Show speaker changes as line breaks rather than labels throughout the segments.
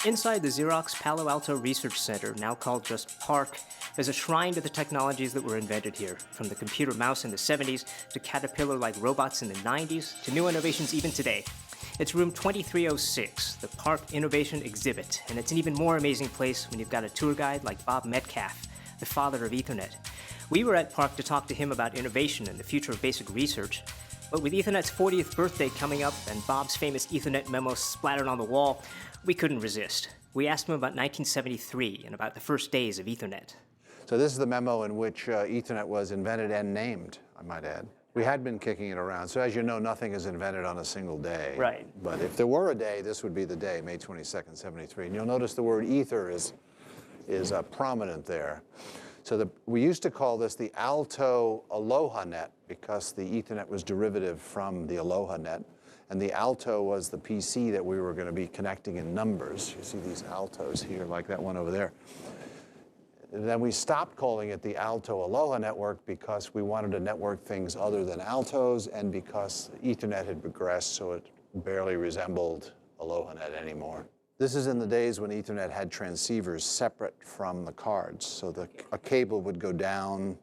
Inside the Xerox Palo Alto Research Center, now called just PARC, there's a shrine to the technologies that were invented here, from the computer mouse in the 70s to Caterpillar-like robots in the 90s to new innovations even today. It's room 2306, the PARC Innovation Exhibit, and it's an even more amazing place when you've got a tour guide like Bob Metcalfe, the father of Ethernet. We were at PARC to talk to him about innovation and the future of basic research. But with Ethernet's 40th birthday coming up and Bob's famous Ethernet memo splattered on the wall, we couldn't resist. We asked him about 1973 and about the first days of Ethernet.
So this is the memo in which Ethernet was invented and named, I might add. We had been kicking it around. So as you know, nothing is invented on a single day.
Right.
But if there were a day, this would be the day, May 22nd, 73. And you'll notice the word ether is prominent there. So we used to call this the Alto Aloha net because the Ethernet was derivative from the Aloha net. And the Alto was the PC that we were going to be connecting in numbers. You see these Altos here, like that one over there. And then we stopped calling it the Alto Aloha network because we wanted to network things other than Altos and because Ethernet had progressed so it barely resembled Aloha net anymore. This is in the days when Ethernet had transceivers separate from the cards. So a cable would go down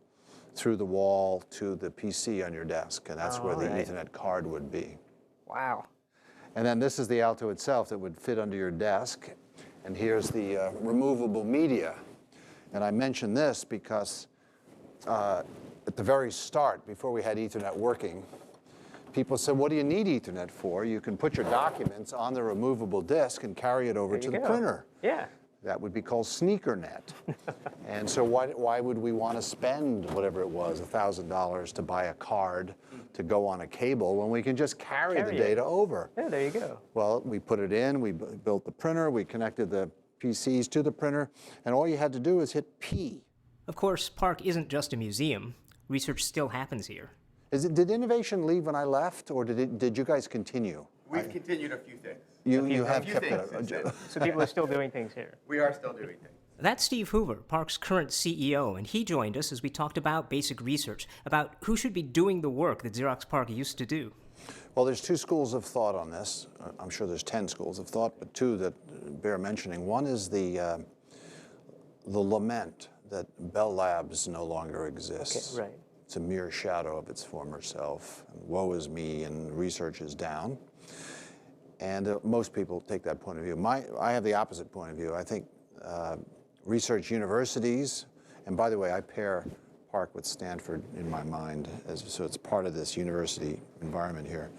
through the wall to the PC on your desk, and that's where the Ethernet card would be.
Wow.
And then this is the Alto itself that would fit under your desk. And here's the removable media. And I mention this because at the very start, before we had Ethernet working, people said, what do you need Ethernet for? You can put your documents on the removable disk and carry it over to the printer.
Yeah.
That would be called SneakerNet. And so why would we want to spend whatever it was, $1,000 to buy a card to go on a cable when we can just carry the data over?
Yeah, there you go.
Well, we put it in, we built the printer, we connected the PCs to the printer, and all you had to do is hit P.
Of course, PARC isn't just a museum. Research still happens here.
Did innovation leave when I left, or did you guys continue?
We've continued a few things.
You have
a few
kept
things
it.
since then.
So people are still doing things here.
We are still doing things.
That's Steve Hoover, PARC's current CEO, and he joined us as we talked about basic research, about who should be doing the work that Xerox PARC used to do.
Well, there's two schools of thought on this. I'm sure there's 10 schools of thought, but two that bear mentioning. One is the lament that Bell Labs no longer exists.
Okay, right.
It's a mere shadow of its former self. And woe is me, and research is down. And most people take that point of view. I have the opposite point of view. I think research universities, and by the way, I pair PARC with Stanford in my mind, so it's part of this university environment here.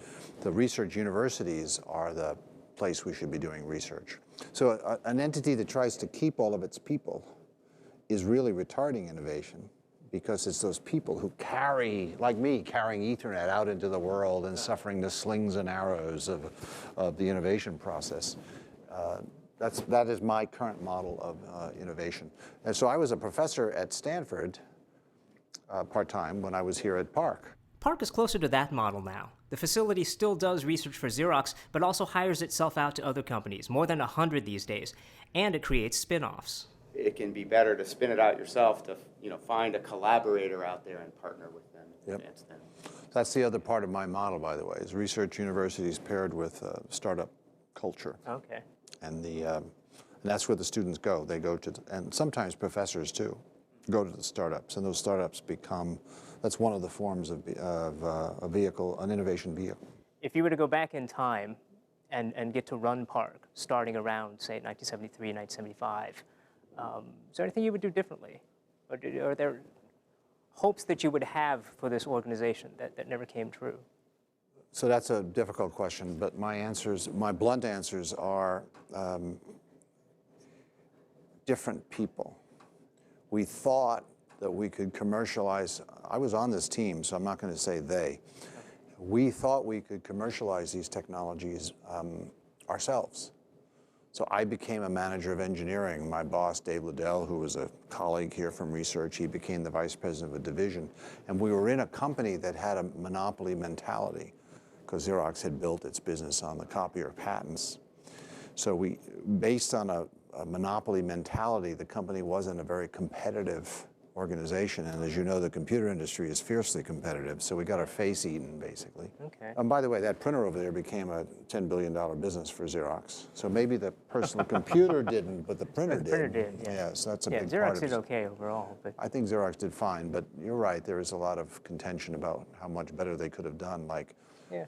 The research universities are the place we should be doing research. So an entity that tries to keep all of its people is really retarding innovation, because it's those people who carry, like me, carrying Ethernet out into the world and suffering the slings and arrows of the innovation process. That is my current model of innovation. And so I was a professor at Stanford part-time when I was here at PARC.
PARC is closer to that model now. The facility still does research for Xerox, but also hires itself out to other companies, more than 100 these days, and it creates spin-offs.
It can be better to spin it out yourself, to find a collaborator out there and partner with them. Advance them.
That's the other part of my model, by the way, is research universities paired with startup culture.
Okay.
And that's where the students go. They go to, and sometimes professors too, go to the startups, and those startups become, that's one of the forms of a vehicle, an innovation vehicle.
If you were to go back in time and get to run PARC, starting around, say, 1973, 1975, is there anything you would do differently? Or are there hopes that you would have for this organization that never came true?
So that's a difficult question, but my blunt answers are different people. We thought that we could commercialize, I was on this team, so I'm not going to say they. We thought we could commercialize these technologies ourselves. So I became a manager of engineering. My boss, Dave Liddell, who was a colleague here from research, he became the vice president of a division. And we were in a company that had a monopoly mentality, because Xerox had built its business on the copier patents. So based on a monopoly mentality, the company wasn't a very competitive organization, and as you know, the computer industry is fiercely competitive, so we got our face eaten, basically.
Okay.
And by the way, that printer over there became a $10 billion business for Xerox. So maybe the personal computer didn't, but the printer did.
The printer did, yeah.
Yeah, so that's a
Yeah,
big
Xerox
part of
did
it.
okay overall, but
I think Xerox did fine, but you're right, there is a lot of contention about how much better they could have done, like
yeah.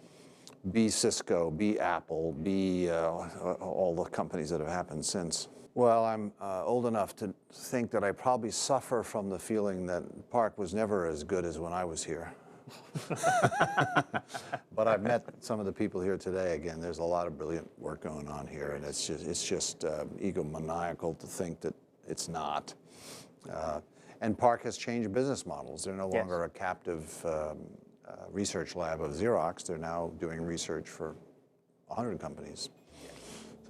be Cisco, be Apple, be all the companies that have happened since. Well, I'm old enough to think that I probably suffer from the feeling that PARC was never as good as when I was here. But I've met some of the people here today. Again, there's a lot of brilliant work going on here, and it's just egomaniacal to think that it's not. And PARC has changed business models. They're no longer a captive research lab of Xerox. They're now doing research for 100 companies.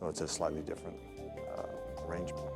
So it's a slightly different arrangement.